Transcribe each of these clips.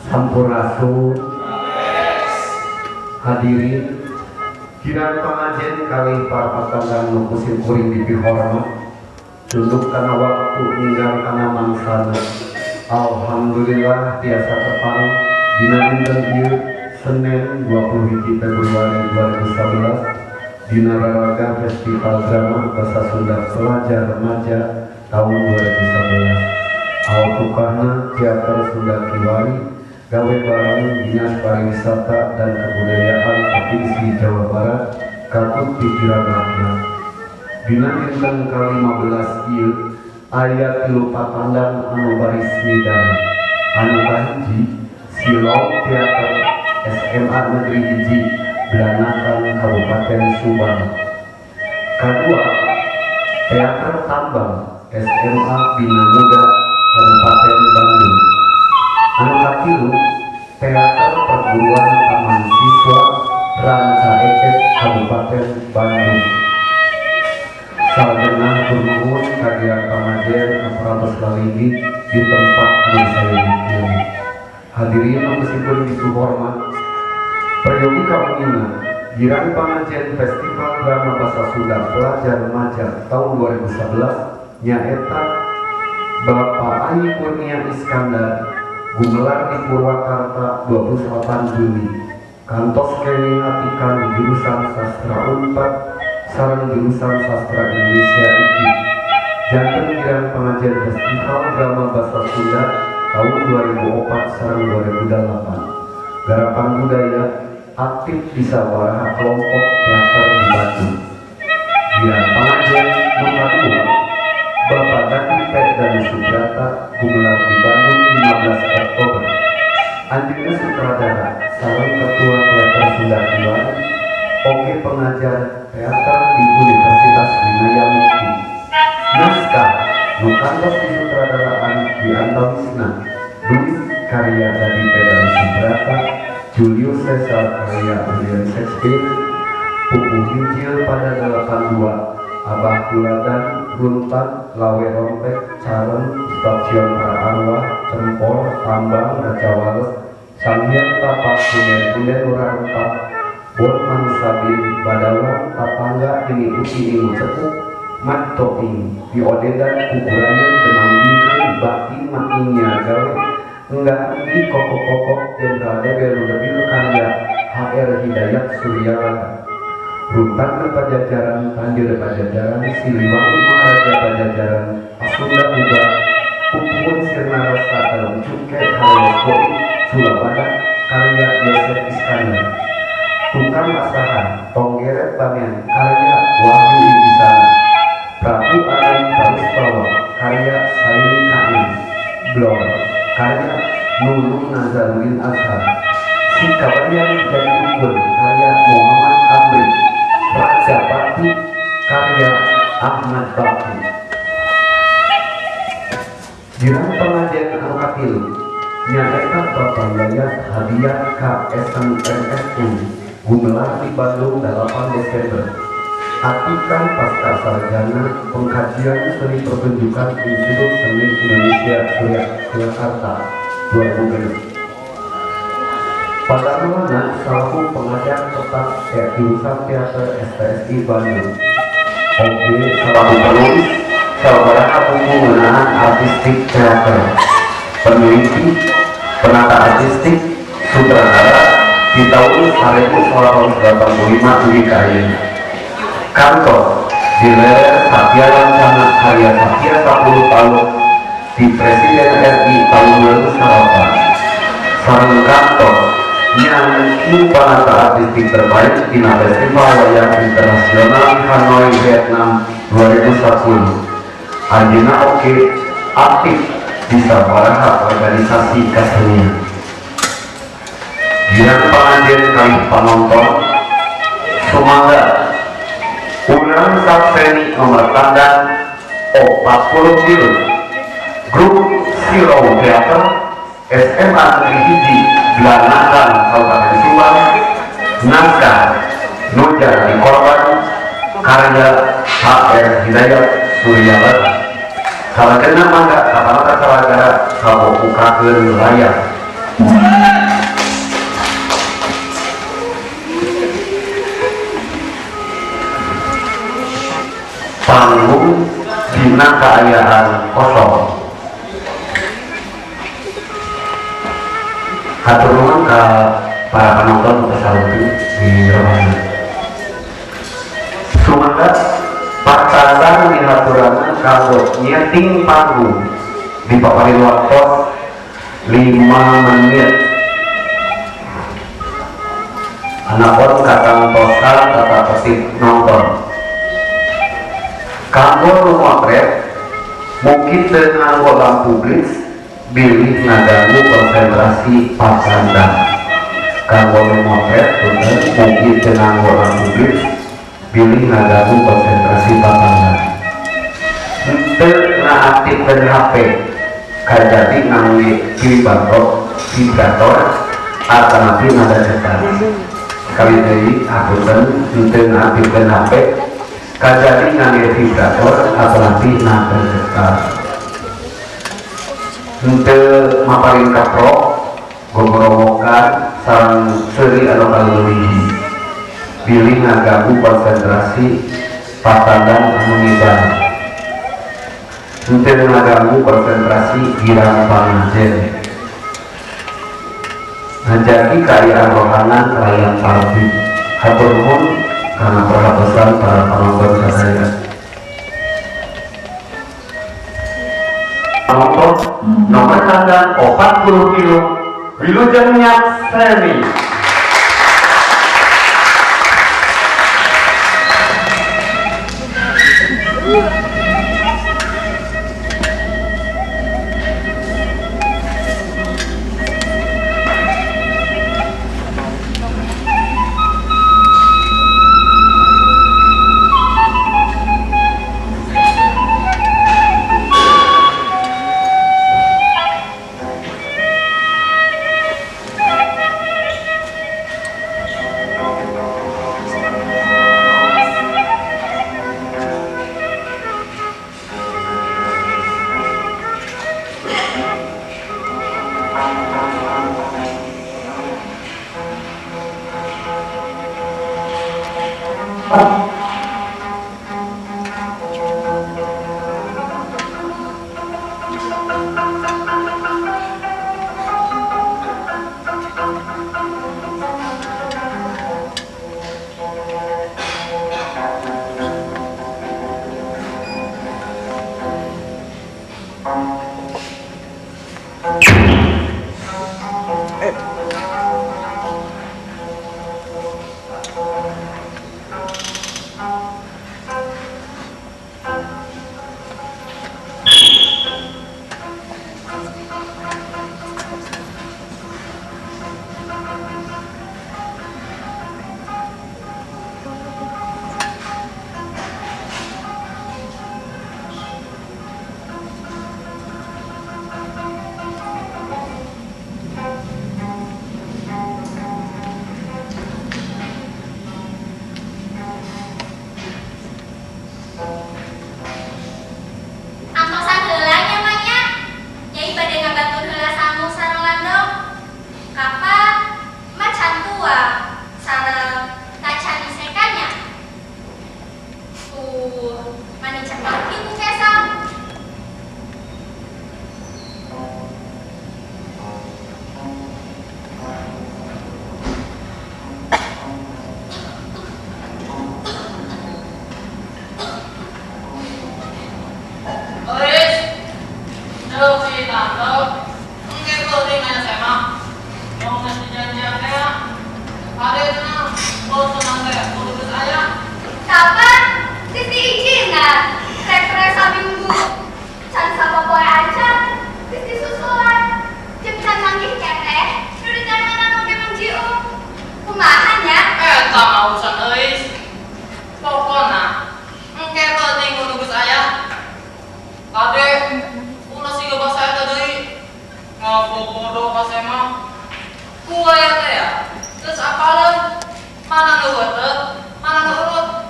Sampurasun hadirin kirang pangajen kali para patanggang nu kusim kuring dipihormat tunduk kana waktu ninggal kana mangsana. Alhamdulillah tiasa tepang dina dinten ieu Senin 21 Februari 2011 dina raraga Festival Drama Basa Sunda Pelajar Remaja tahun 2011. Altukahna Teater Sunda Kiwari gawe bareng Dinas Pariwisata dan Kebudayaan Provinsi Jawa Barat katut pikiran rakyat. Dina dinten ke-15 ieu aya 3 patandang anu baris midana. Anu kahiji Silong Teater SMA Negeri 1 Belanakan Kabupaten Subang. Kedua Teater Tambang SMA Bina Muda Kabupaten Bandung. Anu katilu Teater Perguruan Taman Siswa Ranca Ekek Kabupaten Bandung. Salajengna turnuhun kagiatan pangajian aparatus laligi di tempat anu saya bikin. Hadirin meskipun disuhormat prayogi kaunina girang pangajian Festival Drama Basa Sunda Pelajar Remaja tahun 2011 nyaeta Bapak Ayi Kurnia Iskandar gumelar di Purwakarta 28 Juli kantos kenging atikan di jurusan Sastra Unpad sareng jurusan Sastra Indonesia iki janten kirang pengajian Festival Drama Basa Sunda tahun 2004 sareng 2008 garapan budaya aktif di sabaraha kelompok teater di Bandung. Girang pengajian nomor 2 Bapak Dati P. Danu Subrata gumelar di Bandung 15 Oktober anjingna sutradara sareng ketua teater Sunda Kiwari oge pengajar teater di Universitas Winaya Mukti. Naskah nu kantos disutradaraan di antawisna Duit karya Dati P. Danu Subrata, Julius Caesar karya William Shakespeare, Pupuh Injil pada 82, Abah Tuladan, Runtan, Lawe Rompek, Careng, Stasiun Para Arwah, Cempor, Tambang, Racawales, Sanghyang Tapak, Kunden-kunden Urang Empat, Bot Manusabin, Badawan, Tapangga, Ini Uci Ilmu Cepuk, Mat Toing, Diodedan, Kukurayan, Demandingkeun, Bakti Makinya Gawe, Enggak Ini Kokok-kokok, Jenderal Debel Debil karya HR Hidayat Suryawata. Runtan ke Pajajaran, Tanjir Pajajaran, Siliwangi Maharaja Pajajaran, Asunda Uga, Pupuhun Sirna Rasa dalam Cukai Hayat Koi, Sulawada, karya Yosef Iskandar. Tukang Asahan, Tonggeret Bamen, karya Wahyu Ibisana. Prabu Adam Tarusbawa, karya Saini Kain. Blor, karya Nunung Nazaruddin Ashar. Si Kabayan Jadi Ukur, karya Muhammad Amri. Raja Bakti karya Ahmad Bakti. Girang pengajian anu katilu nyaeta Bapak Yayat Hadiah KSMNSU gumelar di Bandung 8 Desember. Atikan pasca sarjana pengkajian seni pertunjukan Institut Seni Indonesia Surakarta 2006. Pada mulanya selaku pengajar tetap jurusan teater STSI Bandung. Oke, selaku penulis sabaraha buku ngeunaan artistik teater, peneliti, penata artistik, sutradara di tahun 1985 di kain. Kantor di ler Satya Lancana karya Satya 10 tahun di Presiden RI tahun 2008. Sareng kantor yang penata artistik terbaik di Festival Wayang Internasional Hanoi Vietnam 2010. Anjina oke aktif di sabaraha organisasi kesenian. Girang pangajian kali penonton sumangga urang sakseni nomor tanda 40 kilo grup Silong Teater SMA Negeri 1 Belanakan Kabupaten Subang. Naskah Nujar di Korban karya HR Hidayat Suryawata. Salajengna mangga kapanata salagara kabokukakeun layar panggung dina keayaan kosong. Hatur nuhun ka para penonton pesawat di Rohana. Sumangga pacaran dihaturanan kanggo nyeting panggung di paparin waktu 5 menit. Anapun kakang tosa tata persib nonton. Kanggo nu motret mungkin dengan lampu blitz bilih ngaganggu konsentrasi pasandang. Kanggo nu motret mungkin dengan lampu blitz bilih ngaganggu konsentrasi pasandang. Henteu ngaaktifkeun HP kajadi ngangge vibrator alternatif nada cetar. Kali deui apunten henteu ngaaktifkeun HP kajadi ngangge vibrator alternatif nada cetar. Henteu maparin kaprok gogorowokan sareng seuri anu kaleuwih bilih ngaganggu konsentrasi pasandang anu ngibar. Henteu ngaganggu konsentrasi girang pangajen. Ngajaki kaayaan rohanan kalian parti. Hatur nuhun karena perhatian para penonton sadaya. Penonton nomor tanggal 40 kilo Wilujeng Nyakseni.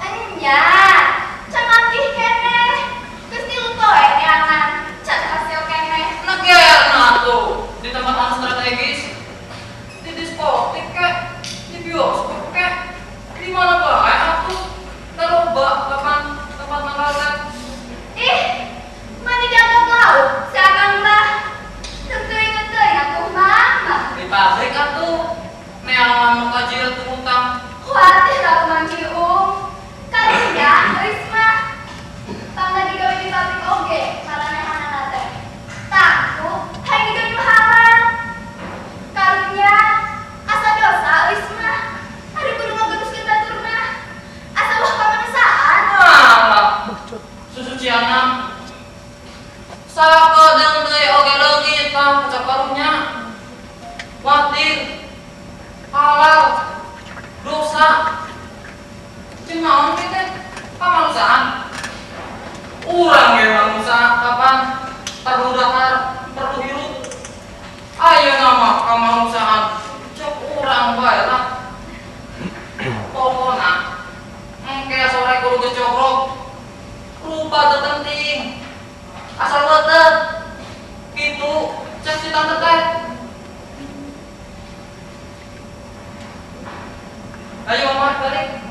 Anya, can mati kene. Terus dilupa ya, angan. Can hasil Islam kecap karungnya watir halal dosa cinaon kita kamanusiaan urang ge manusia kapan perlu dahar perlu hirup ayo nama kamanusiaan cek urang bae lah pokona engke sore kudu gecogrok lupa terpenting asal betet gitu cek si tante teh ayo Omar balik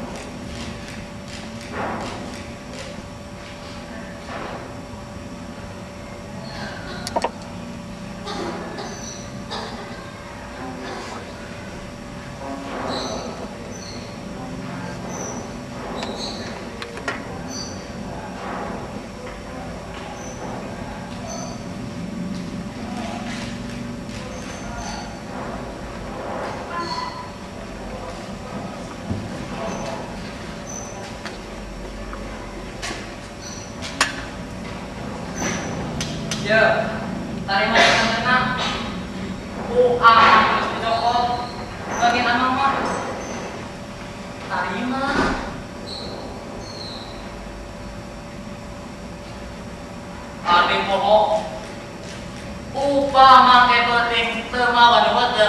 ya, tarima kena terus dicopot bagian anak mah tarima ada pohon upah make penting temawa dewata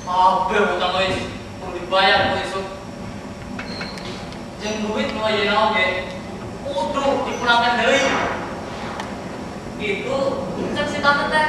apa utang guys perlu dibayar besok jeung duit nu aya oge kudu dipulangkan deui gitu cek si tante teh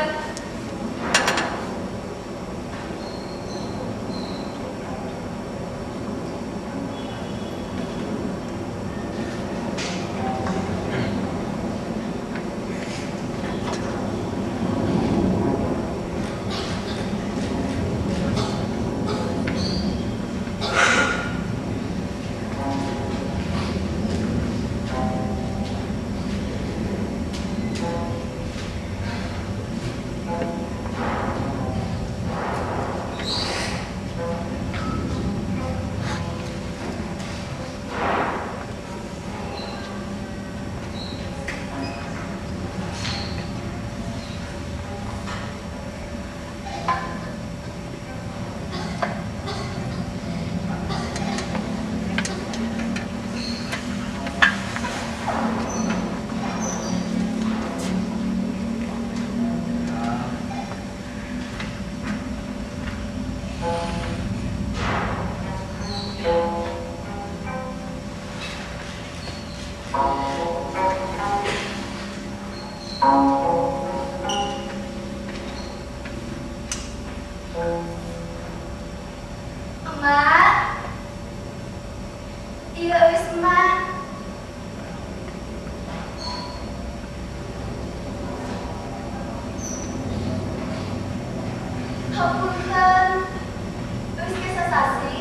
Emak, iya wis emak. Hapunten, wis kisah sasi.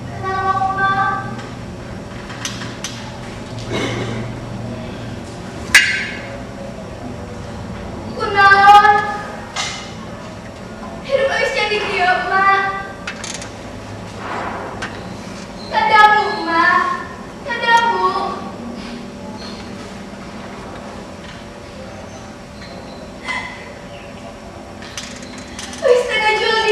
Kenapa emak? Kunaon? Hidup wis jadi kieu emak. Kadamu, emak. Kadamu. Wis tengah jual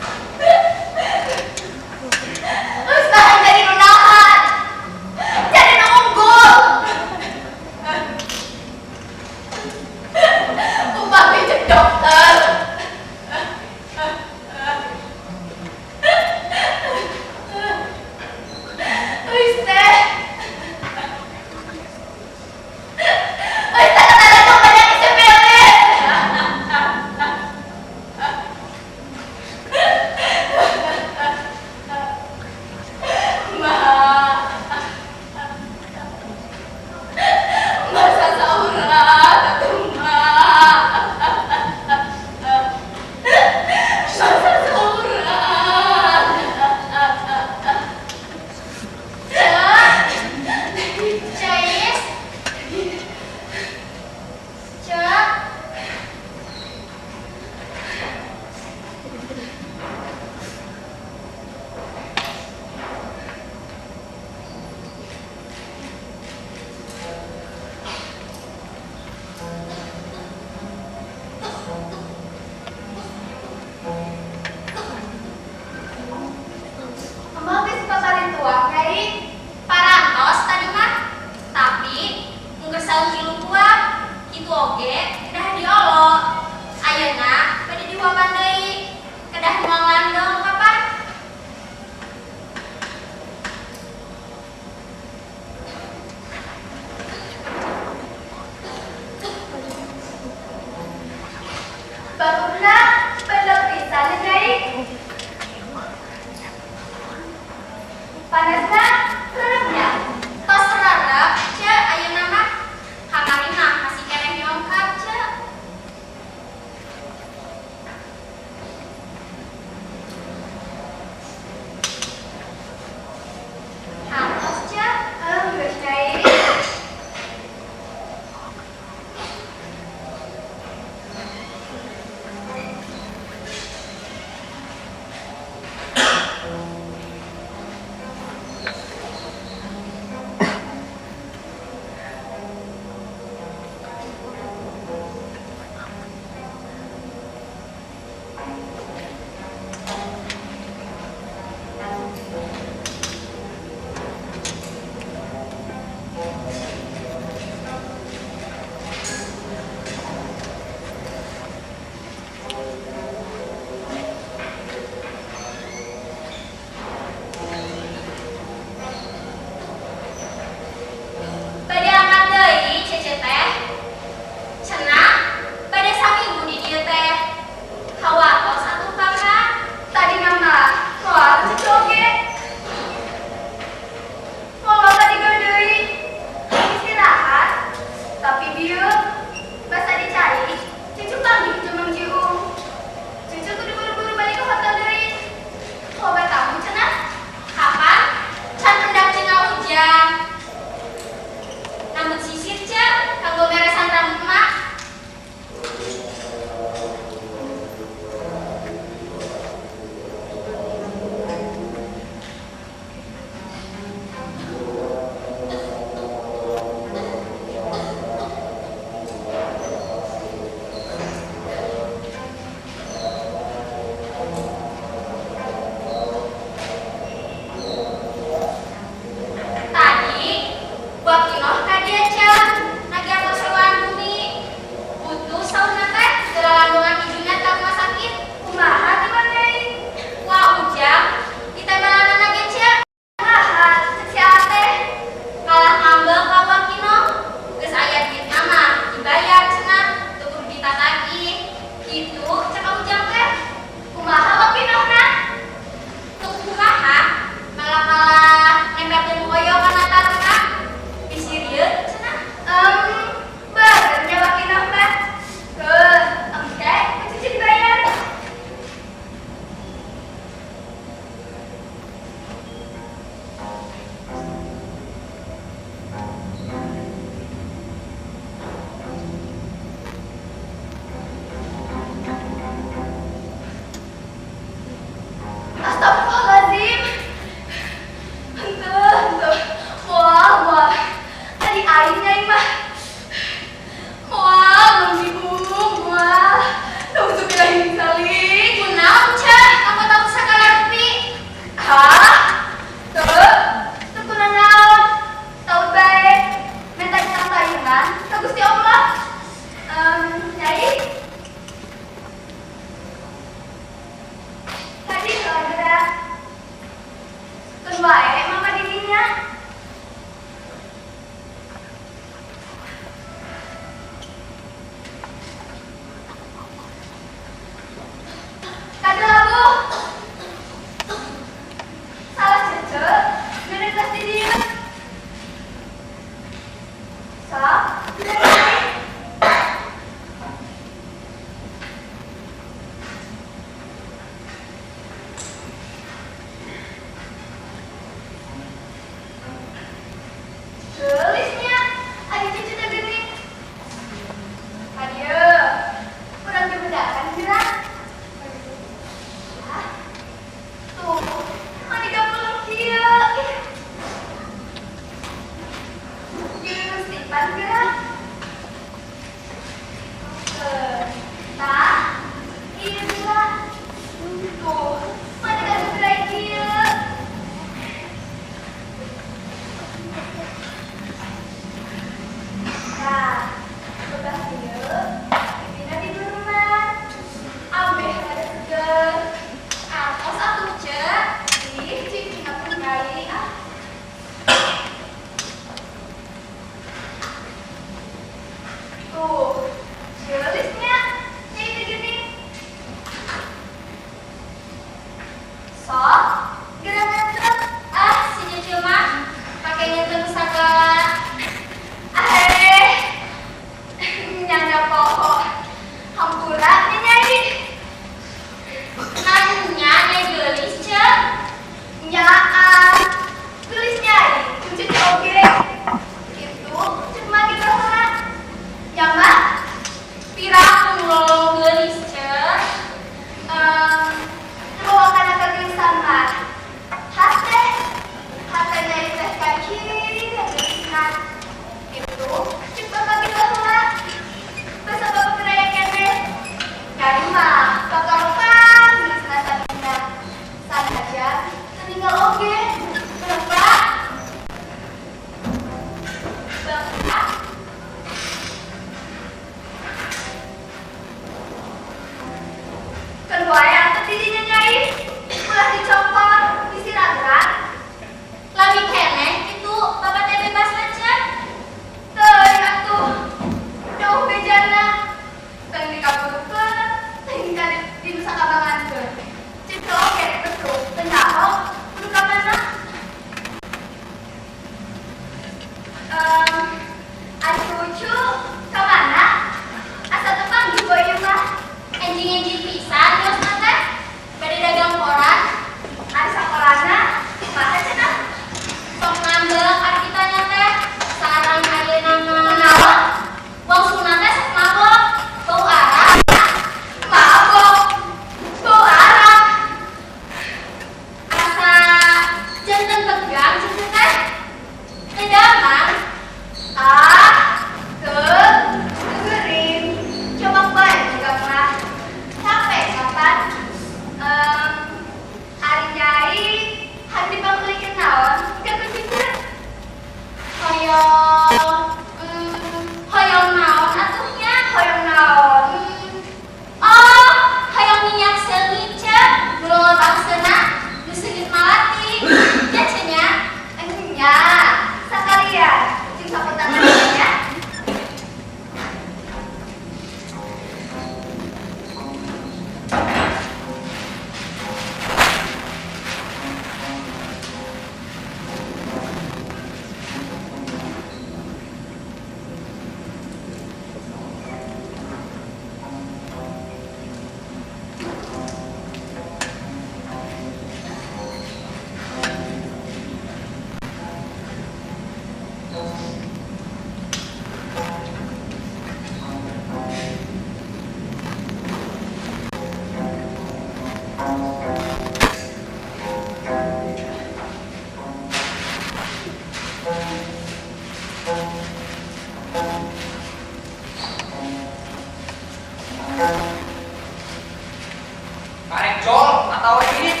Karek jol atau ini?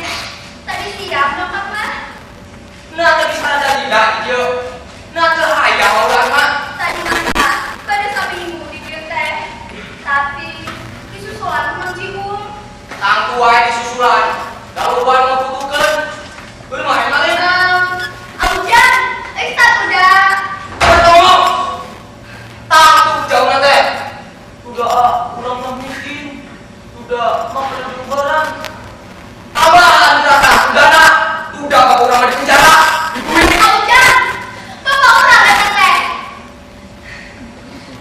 Tadi siang nyokap mah. Nah tadi sana tidak dia. Nah ayah ulah mah. Tadi mah pada sabimu di dieu teh. Tapi disusulan mang Cibung. Tang tua disusulan. Kalau buat mau putukan, bermain malena. Aujan, tak udah. Bertolong. Tang tuh jauh nanti. Sudah kurang mungkin. Sudah makan barang. Tambahan rasa dana. Sudah kau orang di penjara. Dibunuh. Aujan, bapak orang datang teh.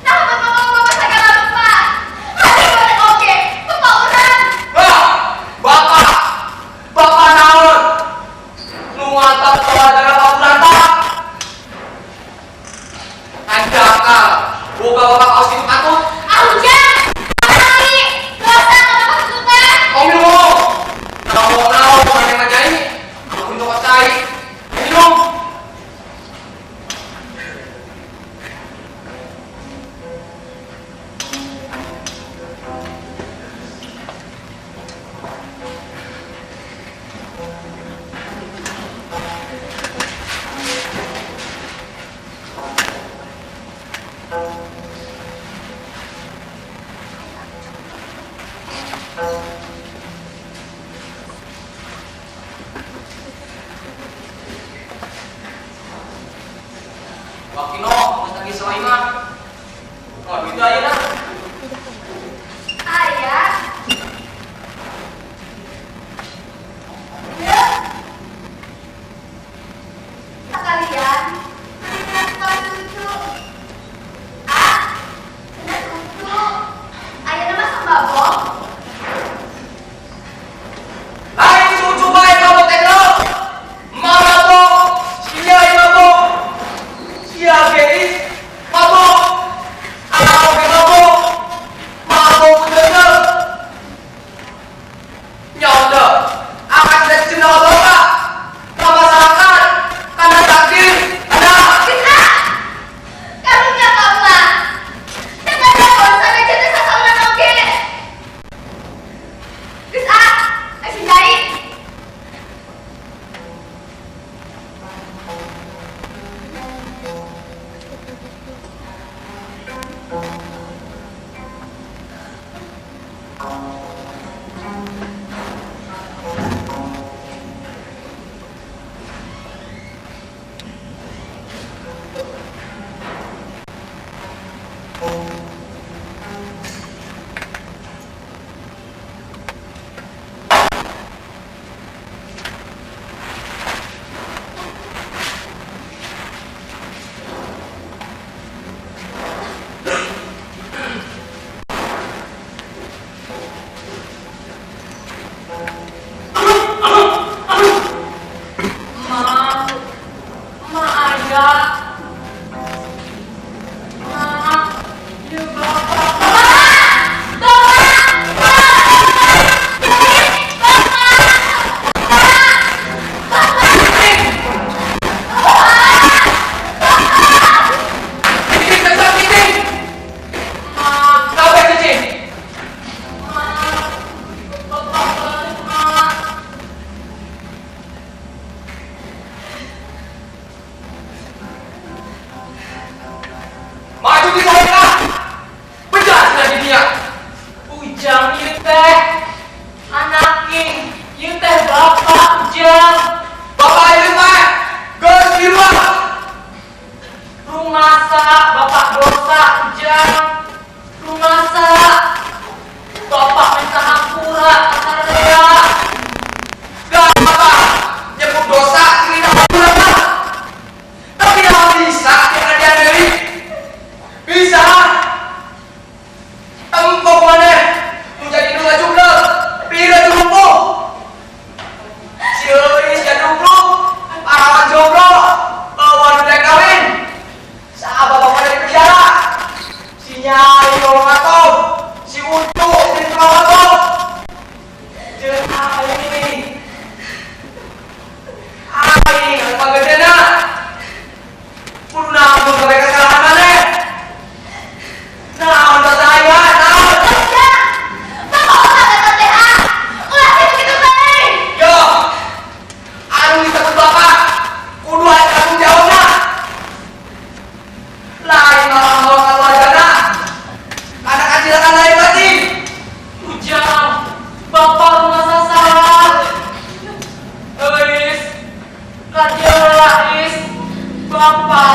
Nah, bapak mau bapak segala lupa. Hati boleh oke, bapak orang. Wah, bapak naon? Nuantap keluarga bapak berantak. Anda akal, boga bapak kau situ katut. Aujan, lagi, gak usah bapak suka. Kau minum. Kalau naon mana yang ngajai? Aku minum cai. Minum. Wakino, mas lagi selai mah. Oh, gitu aja dah. Ayah. Ya. Sekalian, suka cucu. Ah, bener cucu. Ayah nama sembabok. Hai cucu baik kamu tekno. Mabok. Iya mabok. Iya geis. Mabok. Aku mabok.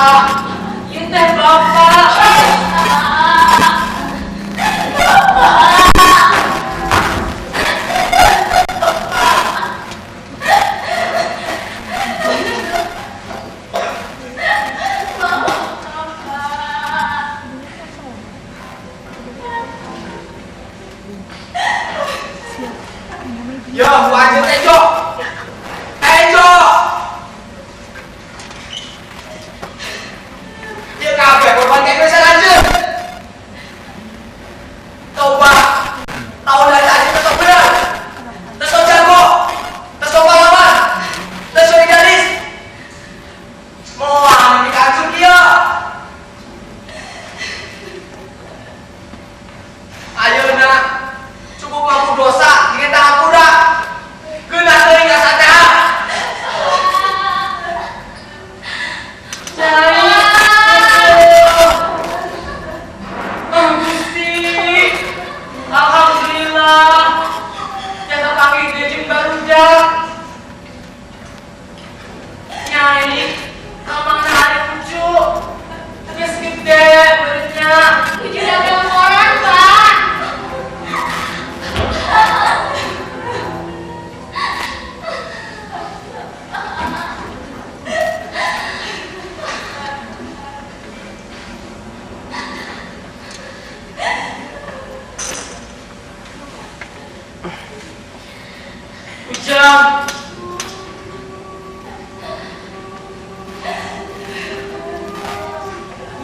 Bapak. Ieu teh Bapak. Yo, wajib Ejo. Ejo. Dia kabeh korban kayak biasa lanjut. Coba. Tahu dari tadi tetap benar. Tetap jago. Tetap pahlawan. Tetap solidaris. Mau ambil kacung dia. Ayo nak. Cukup ngaku dosa dengan tangan kuda. Kena telinga saja. Gusti, alhamdulillah. Jasa panggil dia jeung barudak. Nyai, mamang hari lucu. Geus gede beurutnya. Uji dagang orang, Pak. Ujang.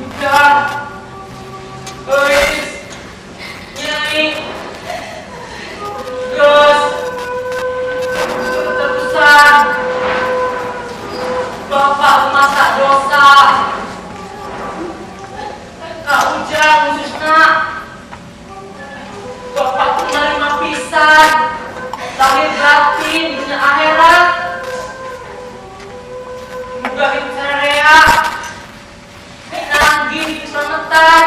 Ujang. Euis. Nyai. Geus. Keterusan. Bapak masa dosa. Kak Ujang khususna. Bapak menerima pisan. Lahir batin dunia akhirat. Muga hidup sarerea. Nanggi di keselamatan.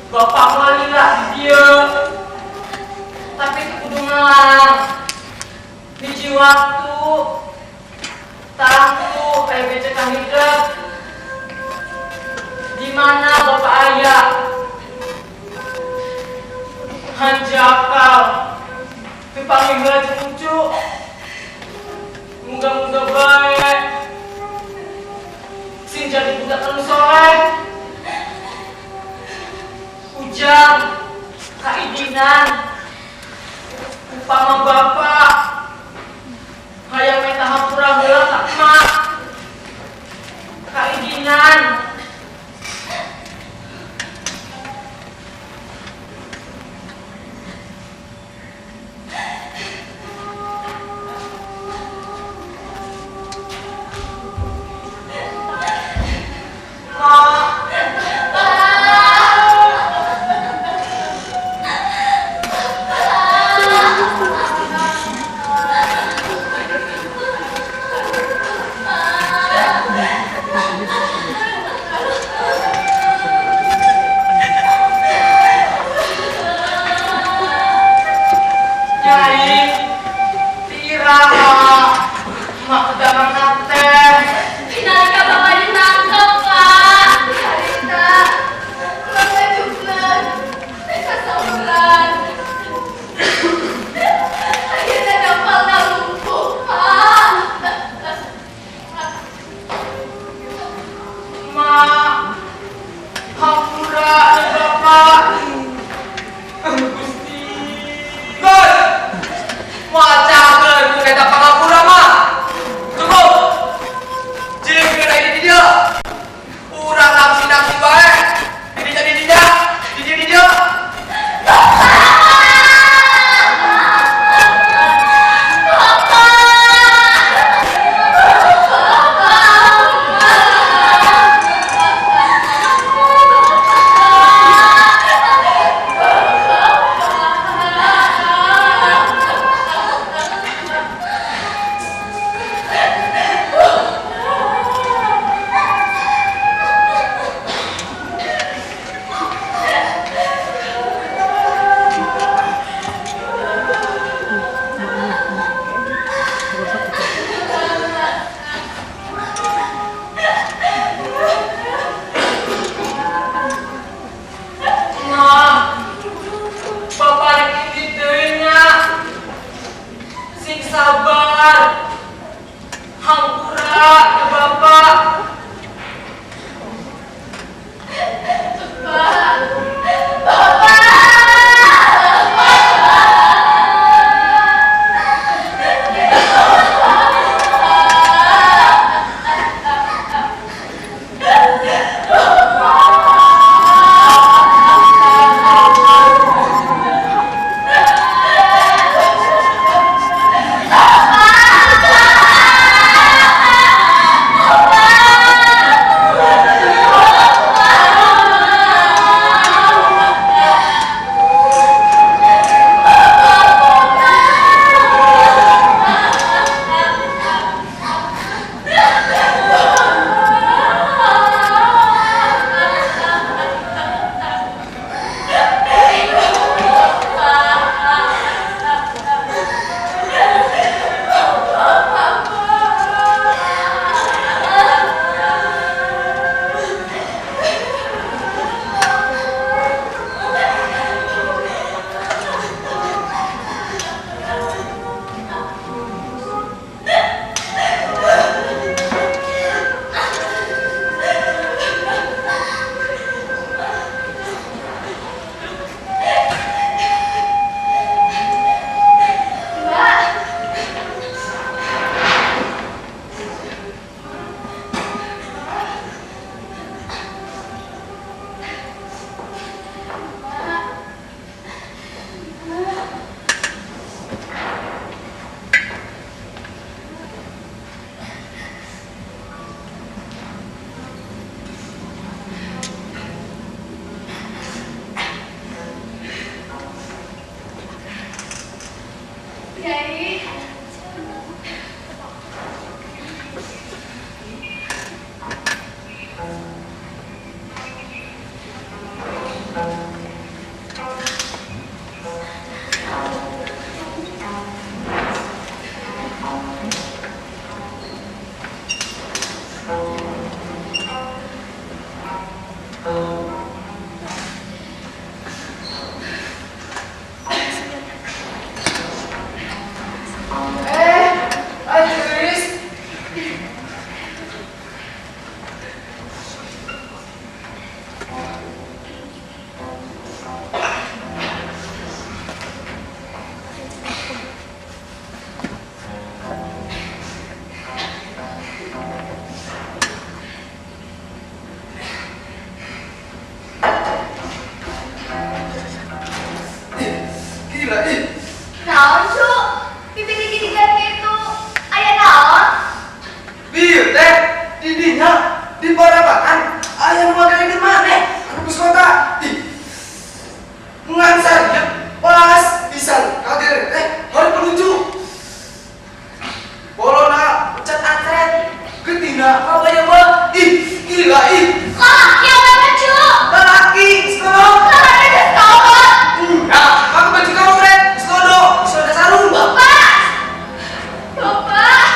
Bapak malila di dieu. Tapi itu kudu ngalang. Hiji waktu tangtu kayak becek hidup. Di mana Bapak aya? Hanjakal dipanggil gaji lucu. Muga-muga baik sing jadi budak anu soleh. Ujang kaidinan upama bapak hayang meta hampura heula ka emak. Kaidinan Hampura ya Bapak. Kiai, Ayo Chris. Gila, naon cu? Pipi digi-digian gitu. Aya naon? bieu teh didinya di barabakan aya nu makan maneh anu geus kota. Ngan saja pas bisa kaget teh harus menuju bolona cat atret getina apa ya mah gila Lah, yang mana cu? laki sekolah Karena ada kawan. nah aku baju kamu teh sekolah bisa ada sarung Bapak! Bapak!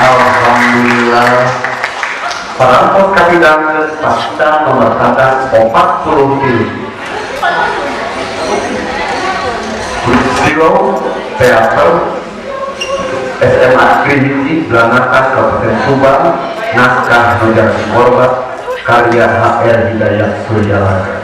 Alhamdulillah perampok kabidang pasca pemberkatan 40 kilo Zero Teater SMA Klinisi Belanakan Kabupaten Subang Naskah Menjadi Korban karya HR Hidayat Suryalaga.